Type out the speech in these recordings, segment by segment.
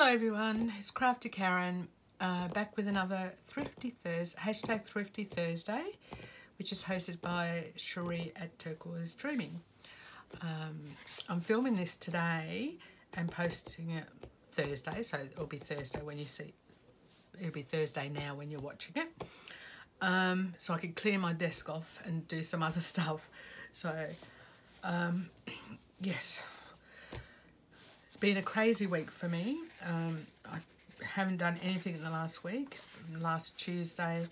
everyone, it's Crafty Karen, back with another Thrifty Thursday, hashtag Thrifty Thursday, which is hosted by Sheree at Turquoise Dreaming. I'm filming this today and posting it Thursday, so it'll be Thursday when you see, it'll be Thursday now when you're watching it. So I can clear my desk off and do some other stuff. So, yes. Been a crazy week for me. I haven't done anything in the last week. Last Tuesday,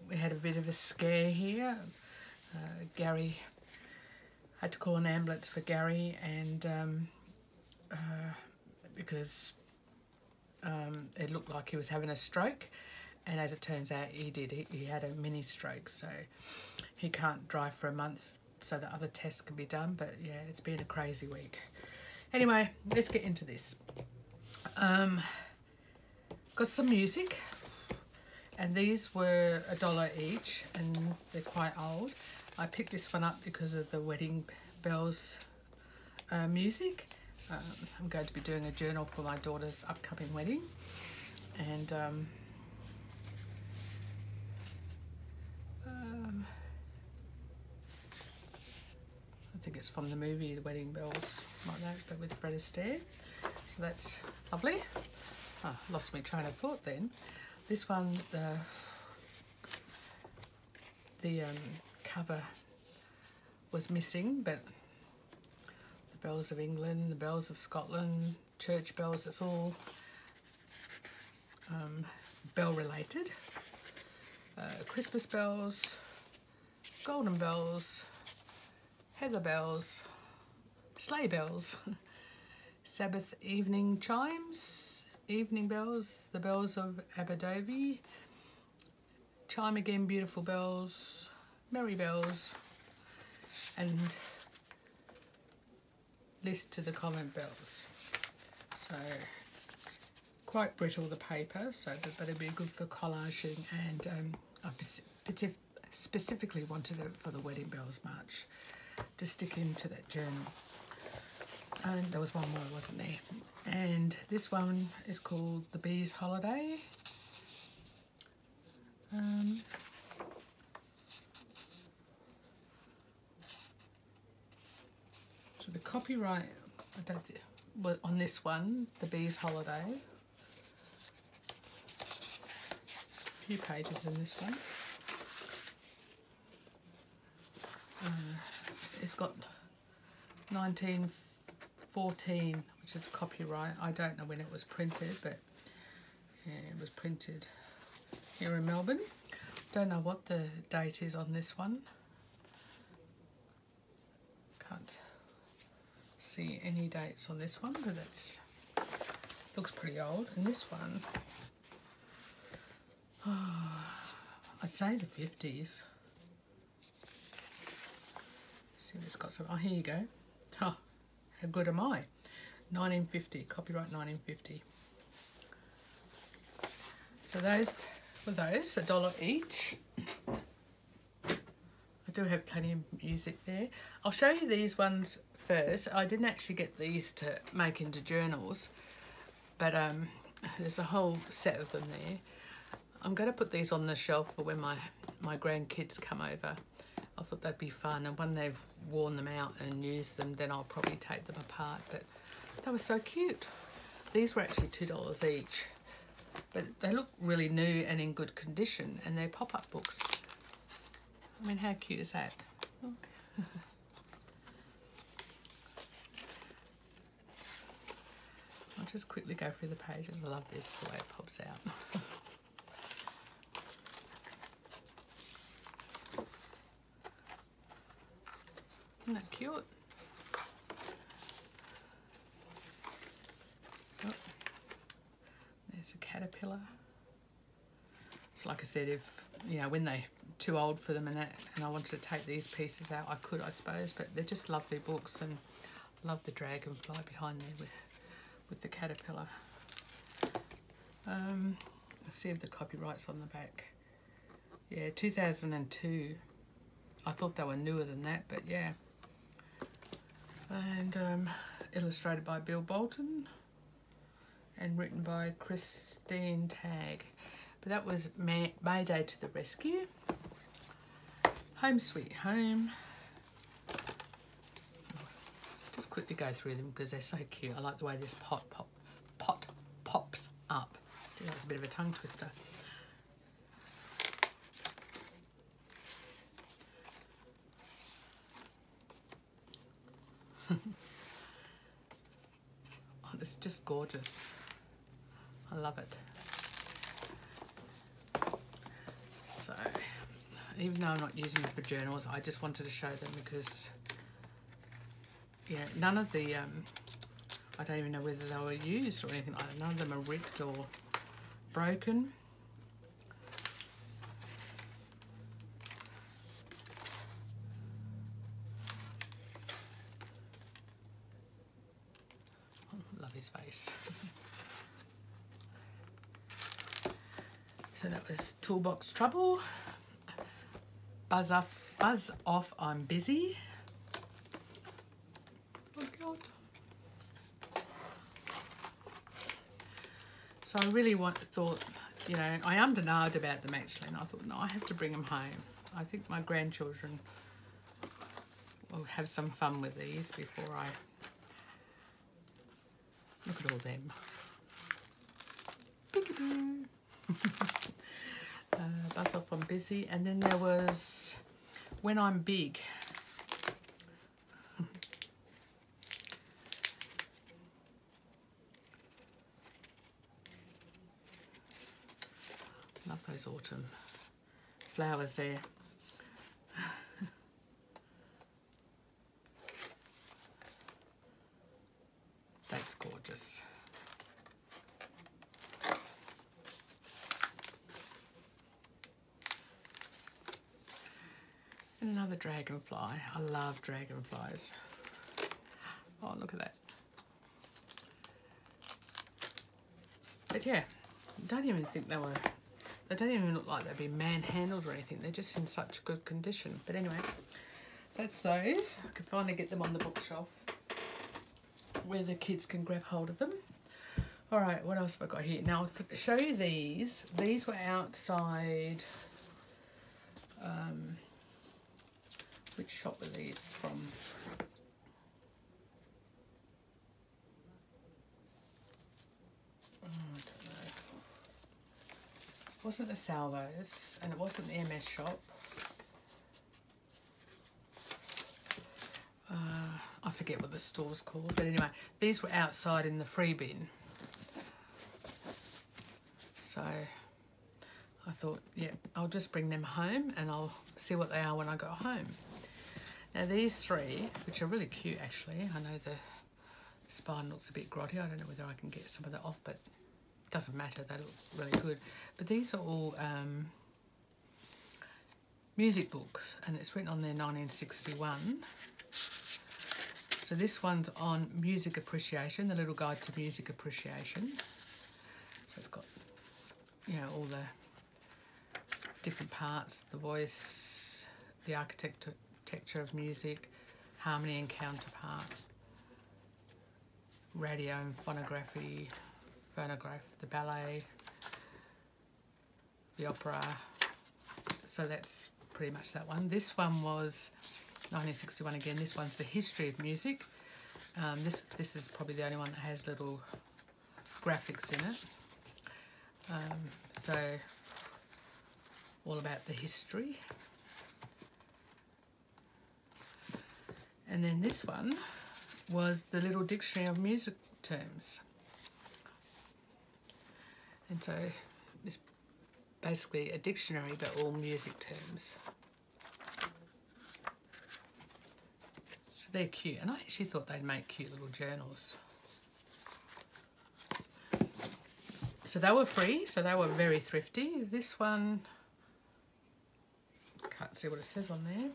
we had a bit of a scare here. Gary had to call an ambulance for Gary, and because it looked like he was having a stroke, and as it turns out, he did. He had a mini stroke, so he can't drive for a month, so that other tests can be done. But yeah, it's been a crazy week. Anyway, let's get into this. Got some music, and these were $1 each, and they're quite old. I picked this one up because of the wedding bells music. I'm going to be doing a journal for my daughter's upcoming wedding, and I think it's from the movie The Wedding Bells, something like that, but with Fred Astaire. So that's lovely. Oh, lost my train of thought then. This one, the cover was missing, but the bells of England, the bells of Scotland, church bells, it's all bell related. Christmas bells, golden bells, heather bells, sleigh bells, Sabbath evening chimes, evening bells, the bells of Aberdowie, chime again, beautiful bells, merry bells, and list to the convent bells. So quite brittle, the paper, so but it'd be good for collaging, and I specifically wanted it for the Wedding Bells March to stick into that journal. And there was one more, wasn't there? And this one is called The Bee's Holiday. So the copyright, I don't think, well, on this one, The Bee's Holiday. There's a few pages in this one. It's got 1914, which is a copyright. I don't know when it was printed, but yeah, it was printed here in Melbourne. Don't know what the date is on this one. Can't see any dates on this one, but that's looks pretty old. And this one, oh, I'd say the 50s. See if it's got some. Oh, here you go. Huh, how good am I? 1950, copyright 1950. So those were those, $1 each. I do have plenty of music there. I'll show you these ones first. I didn't actually get these to make into journals, but there's a whole set of them there. I'm going to put these on the shelf for when my grandkids come over. I thought that'd be fun, and when they've worn them out and used them, then I'll probably take them apart. But they were so cute. These were actually $2 each, but they look really new and in good condition, and they're pop-up books. I mean, how cute is that? Look. I'll just quickly go through the pages. I love this, the way it pops out. Isn't that cute? Oh, there's a caterpillar. So like I said, if, you know, when they're too old for them and that, and I wanted to take these pieces out, I could, I suppose, but they're just lovely books, and I love the dragonfly behind there with the caterpillar. Let's see if the copyright's on the back. Yeah, 2002. I thought they were newer than that, but yeah. And illustrated by Bill Bolton. and written by Christine Tagg. But that was Mayday to the Rescue. Home Sweet Home. Just quickly go through them because they're so cute. I like the way this pot pops up. That was a bit of a tongue twister. Oh, it's just gorgeous. I love it. So, even though I'm not using them for journals, I just wanted to show them because, yeah, none of the, I don't even know whether they were used or anything like that. None of them are ripped or broken. Oh, love his face. So that was Toolbox Trouble. Buzz off, I'm busy. Oh God. So I really thought, you know, I ummed and ahed about them actually, and I thought, no, I have to bring them home. I think my grandchildren will have some fun with these before I look at all them. Peekaboo. Buzz off, I'm busy. And then there was When I'm Big. Love those autumn flowers there. That's gorgeous. And another dragonfly. I love dragonflies. Oh, look at that. But yeah, don't even think they don't even look like they'd be manhandled or anything. They're just in such good condition. But anyway, that's those. I can finally get them on the bookshelf where the kids can grab hold of them. All right, what else have I got here? Now, I'll show you these. These were outside... which shop were these from? Oh, I don't know. It wasn't the Salvos, and it wasn't the MS shop. I forget what the store's called, but anyway, these were outside in the free bin. So I thought, yeah, I'll just bring them home and I'll see what they are when I go home. Now these three, which are really cute actually, I know the spine looks a bit grotty, I don't know whether I can get some of that off, but it doesn't matter, they look really good. But these are all music books, and it's written on there 1961. So this one's on music appreciation, the little guide to music appreciation. So it's got, you know, all the different parts, the voice, the architecture of music, harmony and counterpart, radio and phonography, phonograph, the ballet, the opera. So that's pretty much that one. This one was 1961 again. This one's the history of music. This is probably the only one that has little graphics in it. So all about the history. And then this one was the little dictionary of music terms. And so it's basically a dictionary but all music terms. So they're cute, and I actually thought they'd make cute little journals. So they were free, so they were very thrifty. This one, can't see what it says on there.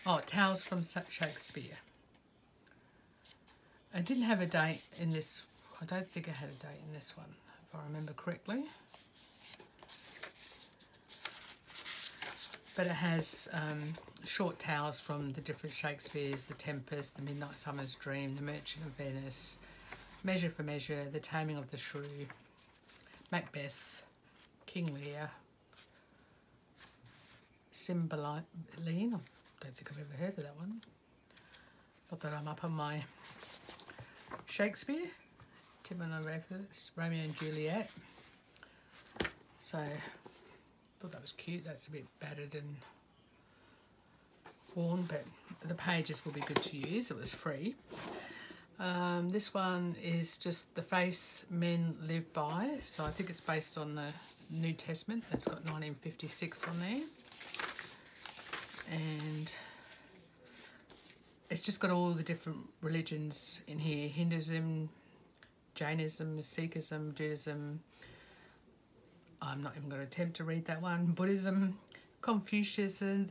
Oh, Tales from Shakespeare. I didn't have a date in this. I don't think I had a date in this one, if I remember correctly. but it has short tales from the different Shakespeares, The Tempest, The Midnight Summer's Dream, The Merchant of Venice, Measure for Measure, The Taming of the Shrew, Macbeth, King Lear, Cymbeline. I don't think I've ever heard of that one. Not that I'm up on my Shakespeare. Timon and Romeo and Juliet. So I thought that was cute. That's a bit battered and worn, but the pages will be good to use. It was free. This one is just The Face Men Live By. So I think it's based on the New Testament. It's got 1956 on there. And it's just got all the different religions in here. Hinduism, Jainism, Sikhism, Judaism. I'm not even going to attempt to read that one. Buddhism, Confucianism,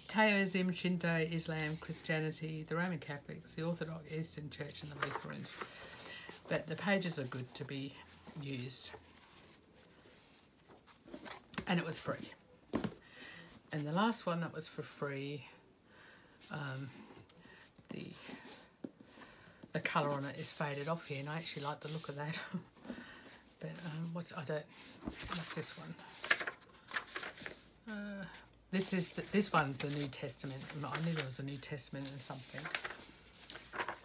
Taoism, Shinto, Islam, Christianity, the Roman Catholics, the Orthodox Eastern Church and the Lutherans. But the pages are good to be used. And it was free. And the last one that was for free, the colour on it is faded off here, and I actually like the look of that. But what's this one? This one's the New Testament. I knew there was a New Testament and something.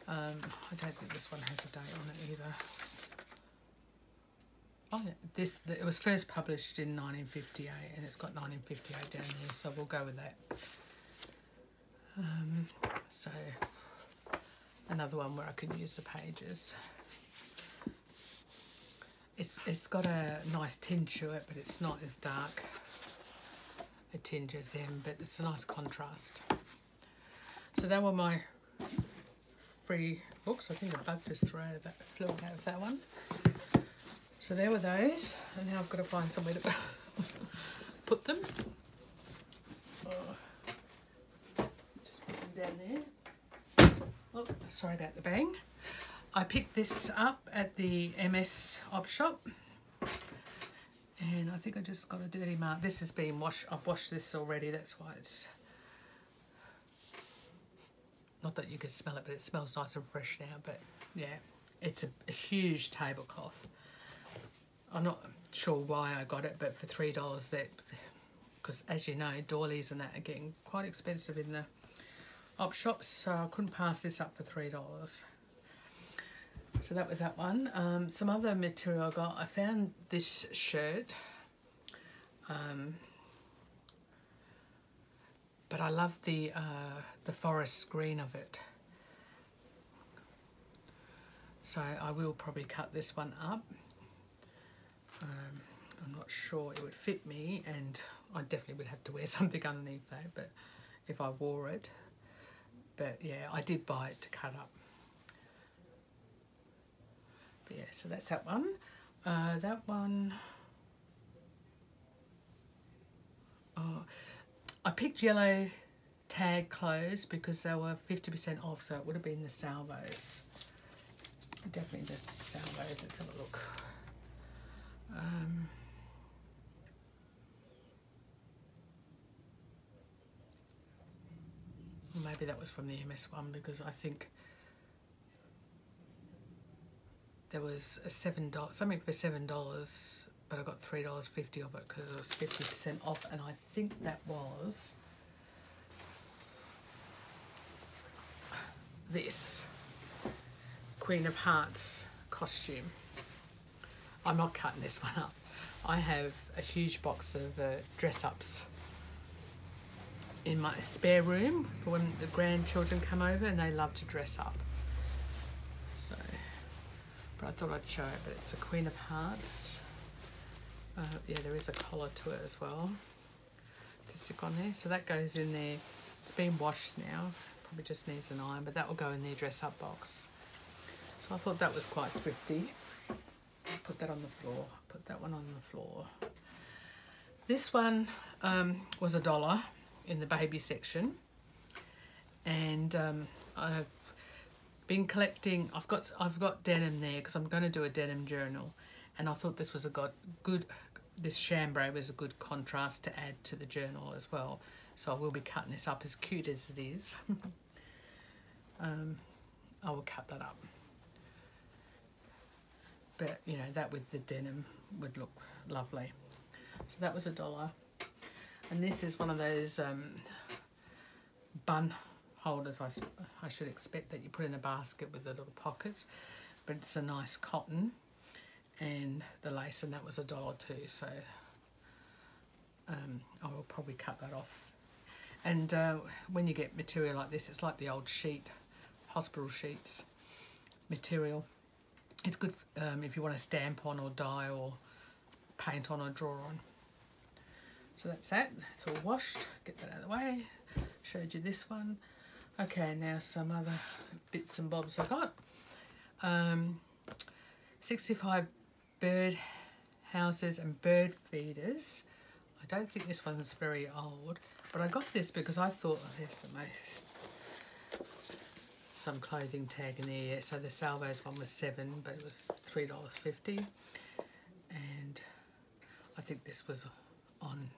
I don't think this one has a date on it either. Oh, yeah, it was first published in 1958, and it's got 1958 down there, so we'll go with that. So another one where I can use the pages. It's got a nice tinge to it, but it's not as dark a tinge as them, but it's a nice contrast. So that were my free books. I think a bug just flew out of that one. So there were those, and now I've got to find somewhere to put them. Just put them down there. Oh, sorry about the bang. I picked this up at the MS op shop, and I think I just got a dirty mark. This has been washed. I've washed this already. That's why it's not that you can smell it, but it smells nice and fresh now. But yeah, it's a huge tablecloth. I'm not sure why I got it, but for $3, that, because as you know, doilies and that are getting quite expensive in the op shops, so I couldn't pass this up for $3. So that was that one. Some other material I got. I found this shirt, but I love the forest green of it. So I will probably cut this one up. I'm not sure it would fit me, and I definitely would have to wear something underneath that, but if I wore it. But yeah, I did buy it to cut up. But yeah, so that's that one. That one, I picked yellow tag clothes because they were 50% off, so it would have been the salvos. Definitely the salvos. Let's have a look. Maybe that was from the MS one, because I think there was a $7, something for $7, but I got $3.50 of it because it was 50% off, and I think that was this Queen of Hearts costume. I'm not cutting this one up. I have a huge box of dress-ups in my spare room for when the grandchildren come over, and they love to dress up. So, but I thought I'd show it, but it's a Queen of Hearts. Yeah, there is a collar to it as well to stick on there. So that goes in there. It's been washed now. Probably just needs an iron, but that will go in their dress-up box. So I thought that was quite thrifty. Put that on the floor. Put that one on the floor. This one was $1 in the baby section, and I've been collecting. I've got denim there because I'm going to do a denim journal, and I thought this was a good, this chambray was a good contrast to add to the journal as well. So I will be cutting this up, as cute as it is. I will cut that up. But you know, that with the denim would look lovely. So that was $1. And this is one of those bun holders, I should expect, that you put in a basket with the little pockets. But it's a nice cotton, and the lace, and that was $1 too. So I will probably cut that off. And when you get material like this, it's like the old sheet, hospital sheets material. It's good if you want to stamp on or dye or paint on or draw on. So that's that. It's all washed. Get that out of the way. Showed you this one. Okay, now some other bits and bobs I got. 65 bird houses and bird feeders. I don't think this one's very old, but I got this because I thought, oh, there's some clothing tag in there. Yeah, so the Salvos one was $7, but it was $3.50, and I think this was on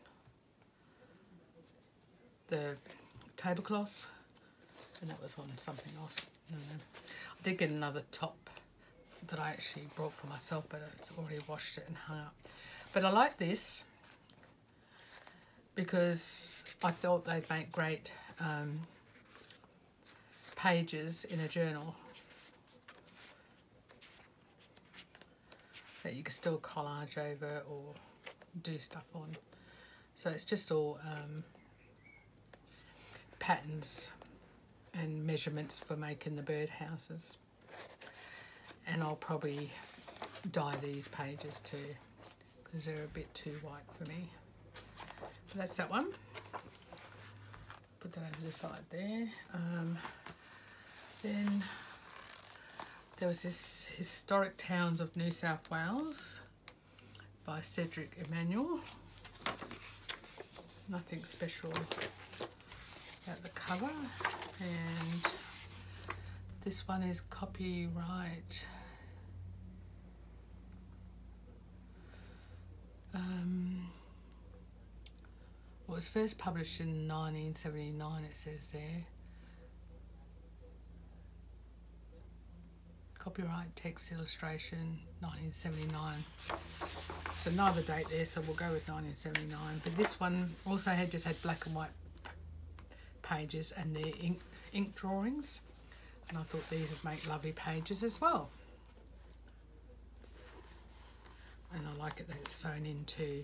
the tablecloth, and that was on something else. I did get another top that I actually brought for myself, but I already washed it and hung up. But I like this because I thought they'd make great pages in a journal that you can still collage over or do stuff on. So it's just all patterns and measurements for making the birdhouses. And I'll probably dye these pages too, because they're a bit too white for me. But that's that one. Put that over the side there. Then there was this Historic Towns of New South Wales by Cedric Emanuel. Nothing special about the cover. And this one is copyright. Well, it was first published in 1979, it says there. Copyright text illustration 1979. So neither date there, so we'll go with 1979. But this one also just had black and white pages and their ink drawings. And I thought these would make lovely pages as well. And I like it that it's sewn in too.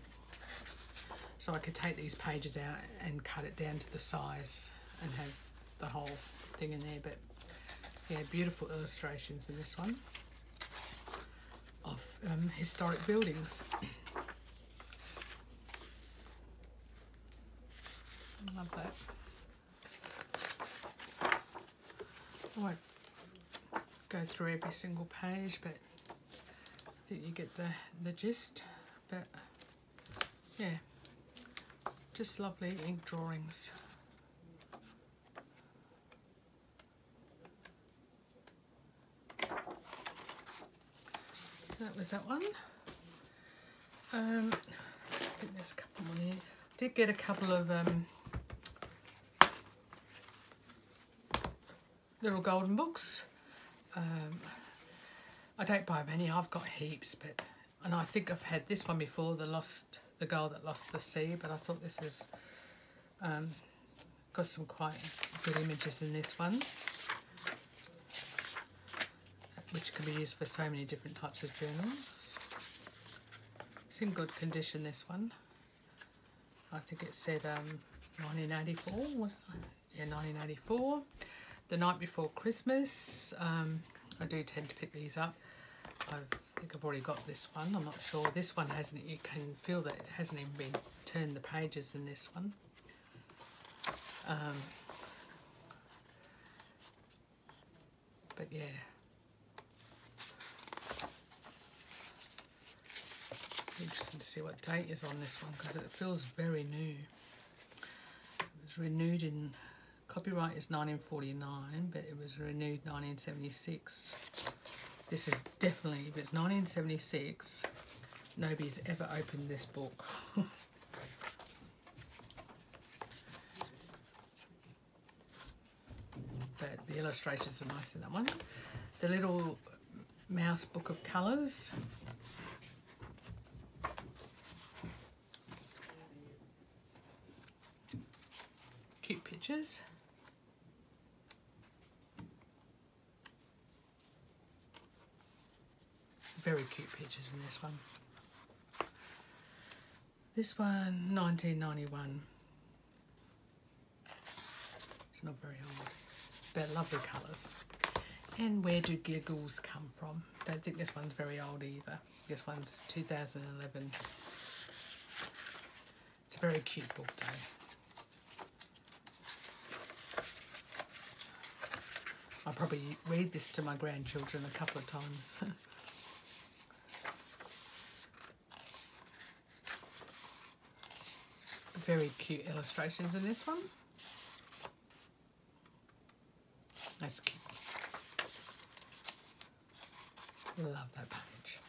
So I could take these pages out and cut it down to the size and have the whole thing in there. But yeah, beautiful illustrations in this one of historic buildings. I love that. I won't go through every single page, but I think you get the gist. But yeah, just lovely ink drawings. So that was that one. I think there's a couple more here. Did get a couple of little golden books. I don't buy many. I've got heaps, and I think I've had this one before, the Girl That Lost the Sea. But I thought this is got some quite good images in this one, which can be used for so many different types of journals. It's in good condition, this one. I think it said 1984, was it? Yeah, 1984. The Night Before Christmas. I do tend to pick these up. I think I've already got this one. I'm not sure. This one hasn't, you can feel that it hasn't even been turned the pages in this one. But yeah. Interesting to see what date is on this one, because it feels very new. It was renewed in, copyright is 1949, but it was renewed 1976. This is definitely, if it's 1976, nobody's ever opened this book. But the illustrations are nice in that one. The little mouse book of colours. Cute pictures. Very cute pictures in this one. This one, 1991. It's not very old, but lovely colours. And where do giggles come from? Don't think this one's very old either. This one's 2011. It's a very cute book though. I'll probably read this to my grandchildren a couple of times. Very cute illustrations in this one. That's cute. Love that page.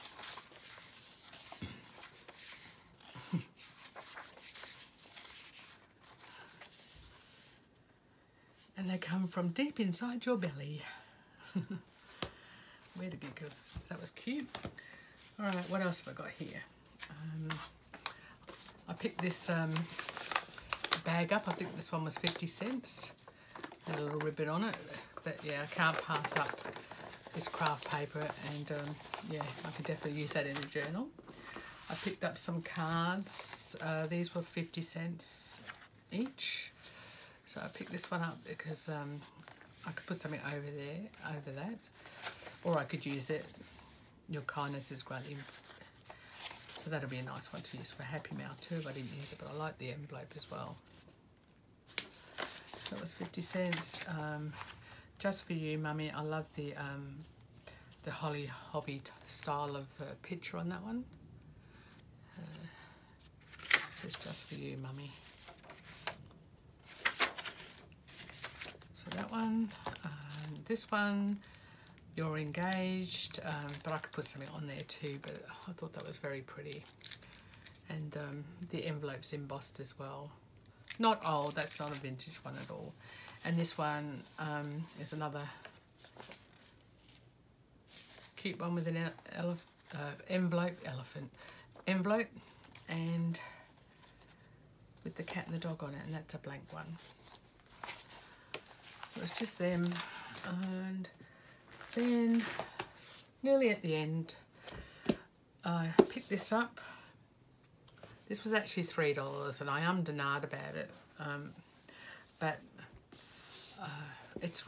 And they come from deep inside your belly. Where to get, because that was cute. All right, what else have I got here? I picked this bag up. I think this one was 50 cents. Had a little ribbon on it, but yeah, I can't pass up this craft paper, and yeah, I could definitely use that in a journal. I picked up some cards. These were 50 cents each, so I picked this one up because I could put something over there, over that, or I could use it. Your kindness is greatly. So that'll be a nice one to use for Happy Mail too. I didn't use it, but I like the envelope as well. That was 50 cents. Just for you, Mummy. I love the Holly Hobby style of picture on that one. So it's just for you, Mummy. So that one, this one. You're engaged, but I could put something on there too, but I thought that was very pretty. And the envelope's embossed as well. Not old, that's not a vintage one at all. And this one is another cute one with an envelope, and with the cat and the dog on it, and that's a blank one. So it's just them, and then, nearly at the end, I picked this up. This was actually $3, and I ummed and ahed about it, but it's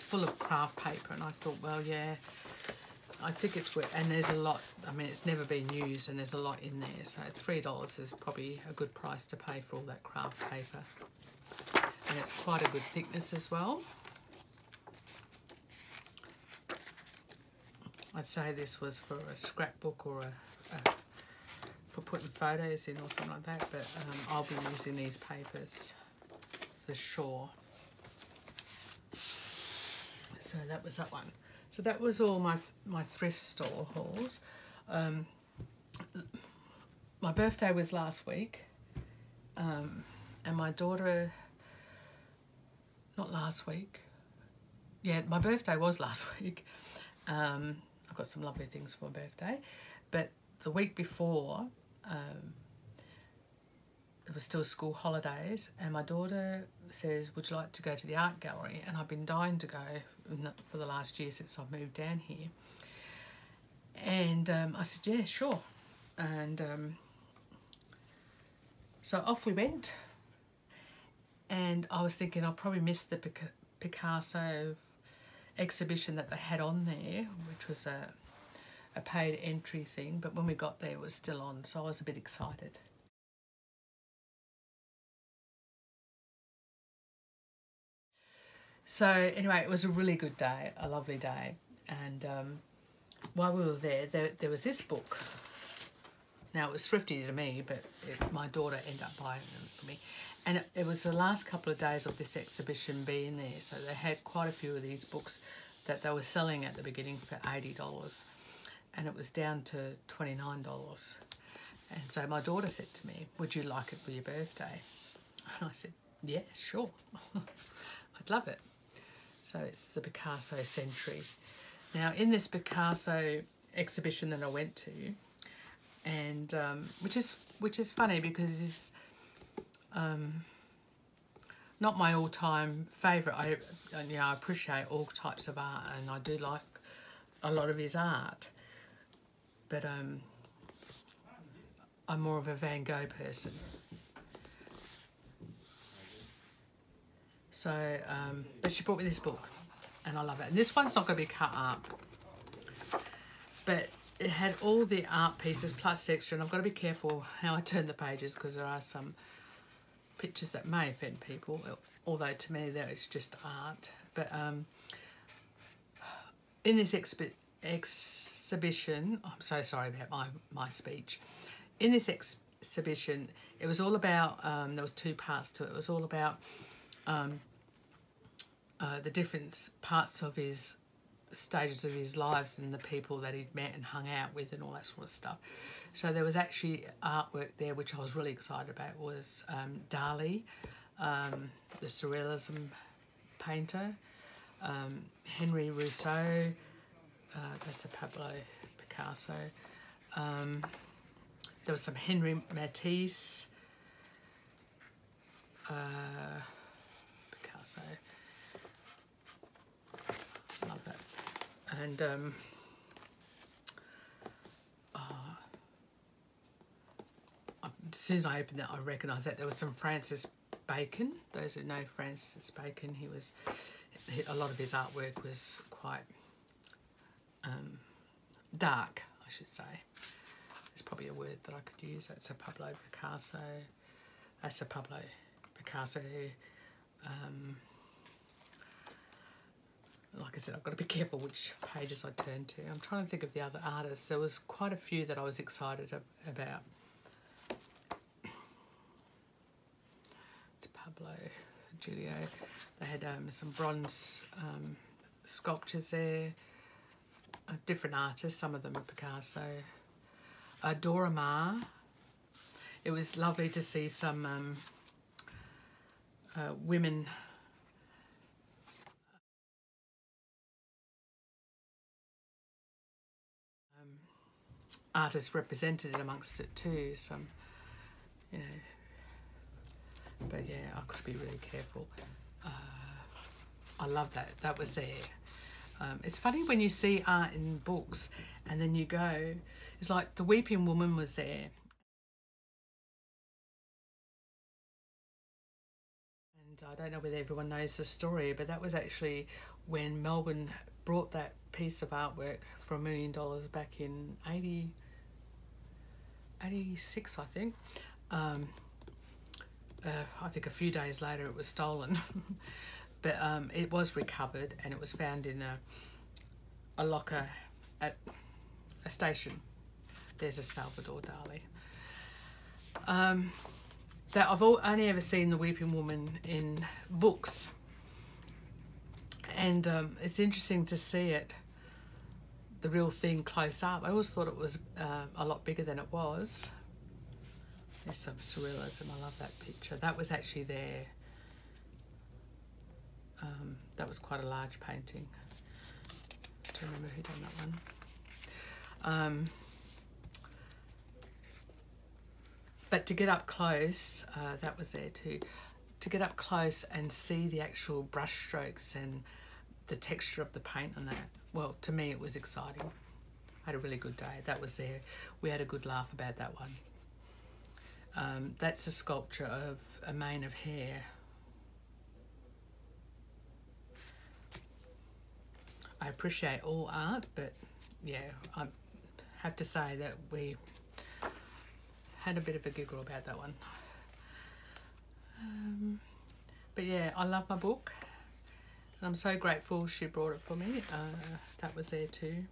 full of craft paper, and I thought, well, yeah, I think it's worth, and there's a lot, I mean, it's never been used, and there's a lot in there, so $3 is probably a good price to pay for all that craft paper, and it's quite a good thickness as well. I'd say this was for a scrapbook or for putting photos in or something like that, but I'll be using these papers for sure. So that was that one. So that was all my thrift store hauls. My birthday was last week, and my daughter, not last week, yeah, my birthday was last week. I got some lovely things for my birthday, but the week before there was still school holidays, and my daughter says, would you like to go to the art gallery? And I've been dying to go for the last year since I've moved down here, and I said, yeah, sure. And so off we went, and I was thinking I'll probably miss the Picasso exhibition that they had on there, which was a paid entry thing, but when we got there it was still on, so I was a bit excited. So anyway, it was a really good day, a lovely day, and while we were there was this book. Now it was thrifty to me, but my daughter ended up buying them for me. And it was the last couple of days of this exhibition being there, so they had quite a few of these books that they were selling at the beginning for $80, and it was down to $29. And so my daughter said to me, would you like it for your birthday? And I said, yeah, sure. I'd love it. So it's the Picasso Century. Now, in this Picasso exhibition that I went to, and which is funny because it's not my all-time favourite. I appreciate all types of art, and I do like a lot of his art, but I'm more of a Van Gogh person. So, but she brought me this book, and I love it. And this one's not going to be cut up, but it had all the art pieces plus extra, and I've got to be careful how I turn the pages because there are some pictures that may offend people, although to me that is just art. But in this exhibition, I'm so sorry about my speech. In this exhibition, it was all about, there was two parts to it. It was all about the different parts of his stages of his lives and the people that he'd met and hung out with and all that sort of stuff. So there was actually artwork there which I was really excited about. Was Dali, the Surrealism painter, Henry Rousseau, that's a Pablo Picasso. There was some Henri Matisse, Picasso. Love that. And as soon as I opened that, I recognised that there was some Francis Bacon. Those who know Francis Bacon, a lot of his artwork was quite dark, I should say. There's probably a word that I could use. That's a Pablo Picasso. That's a Pablo Picasso. Like I said, I've got to be careful which pages I turn to. I'm trying to think of the other artists. There was quite a few that I was excited about. It's Pablo, Julio. They had some bronze sculptures there. Different artists, some of them are Picasso. Dora Maar. It was lovely to see some women artists represented amongst it too. Some, you know, but yeah, I've got to be really careful. I love that. That was there. It's funny when you see art in books and then you go, it's like the Weeping Woman was there. And I don't know whether everyone knows the story, but that was actually when Melbourne brought that piece of artwork for $1 million back in 86, I think. I think a few days later it was stolen. But it was recovered and it was found in a locker at a station. There's a Salvador Dali. That I've only ever seen the Weeping Woman in books, and it's interesting to see it, the real thing, close up. I always thought it was a lot bigger than it was. There's some surrealism. I love that picture. That was actually there. That was quite a large painting. I don't remember who done that one. But to get up close, that was there too. To get up close and see the actual brush strokes and the texture of the paint on that, well, to me it was exciting. I had a really good day. That was there. We had a good laugh about that one. That's a sculpture of a mane of hair. I appreciate all art, but yeah, I have to say that we had a bit of a giggle about that one. But yeah, I love my book, and I'm so grateful she brought it for me. That was there too.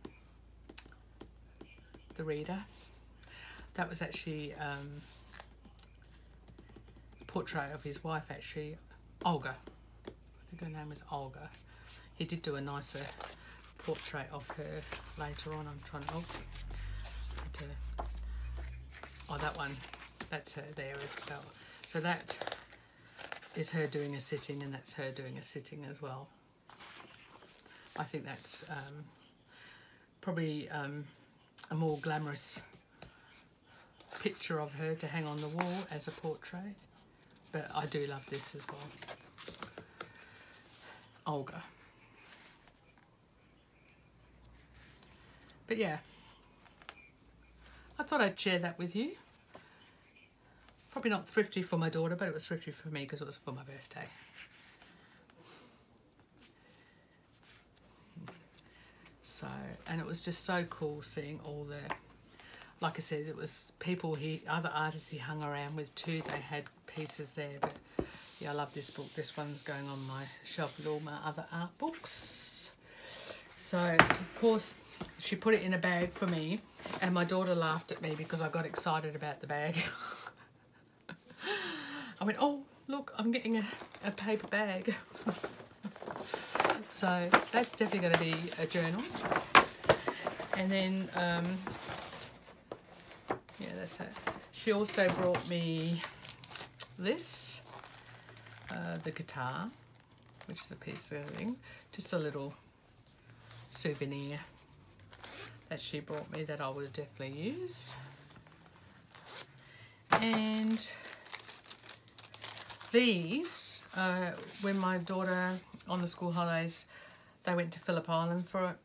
The Reader. That was actually a portrait of his wife, actually, Olga. I think her name was Olga. He did do a nicer portrait of her later on. I'm trying to, oh, that one, that's her there as well. So that is her doing a sitting, and that's her doing a sitting as well. I think that's probably a more glamorous picture of her to hang on the wall as a portrait, but I do love this as well. Olga. But yeah, I thought I'd share that with you. Probably not thrifty for my daughter, but it was thrifty for me because it was for my birthday. So, and it was just so cool seeing all the, like I said, it was people other artists he hung around with too. They had pieces there, but yeah, I love this book. This one's going on my shelf with all my other art books. So, of course, she put it in a bag for me, and my daughter laughed at me because I got excited about the bag. I went, oh, look, I'm getting a paper bag. So that's definitely going to be a journal. And then, yeah, that's it. She also brought me this, the guitar, which is a piece of thing, just a little souvenir that she brought me that I will definitely use. And these, when my daughter on the school holidays, they went to Phillip Island for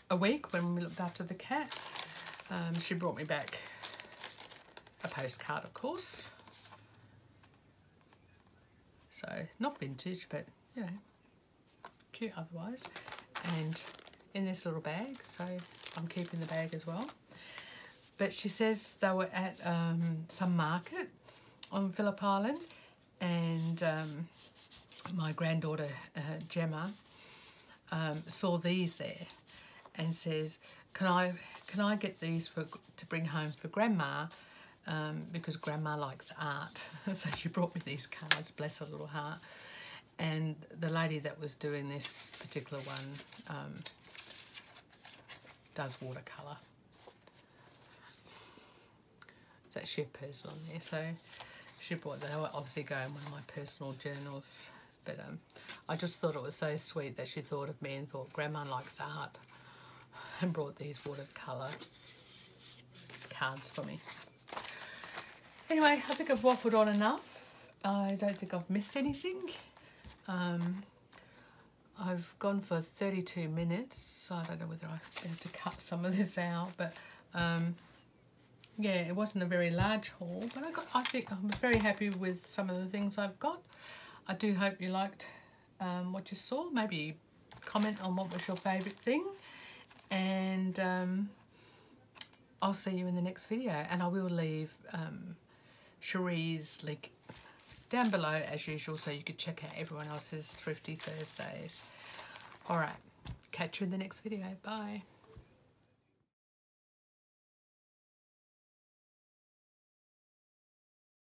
a week when we looked after the cat. She brought me back a postcard, of course. So not vintage, but you know, cute otherwise. And in this little bag, so I'm keeping the bag as well. But she says they were at some market on Phillip Island, and my granddaughter Gemma saw these there and says, can I get these to bring home for Grandma, because Grandma likes art. So she brought me these cards, bless her little heart. And the lady that was doing this particular one does watercolour. It's actually a personal on there, so she brought that. They were obviously going one of my personal journals, but I just thought it was so sweet that she thought of me and thought Grandma likes art and brought these watercolour cards for me. Anyway, I think I've waffled on enough. I don't think I've missed anything. I've gone for 32 minutes, so I don't know whether I have to cut some of this out, but yeah, it wasn't a very large haul, but I think I'm very happy with some of the things I've got. I do hope you liked what you saw. Maybe comment on what was your favourite thing, and I'll see you in the next video. And I will leave Sheree's link down below as usual, so you could check out everyone else's Thrifty Thursdays. All right, catch you in the next video. Bye.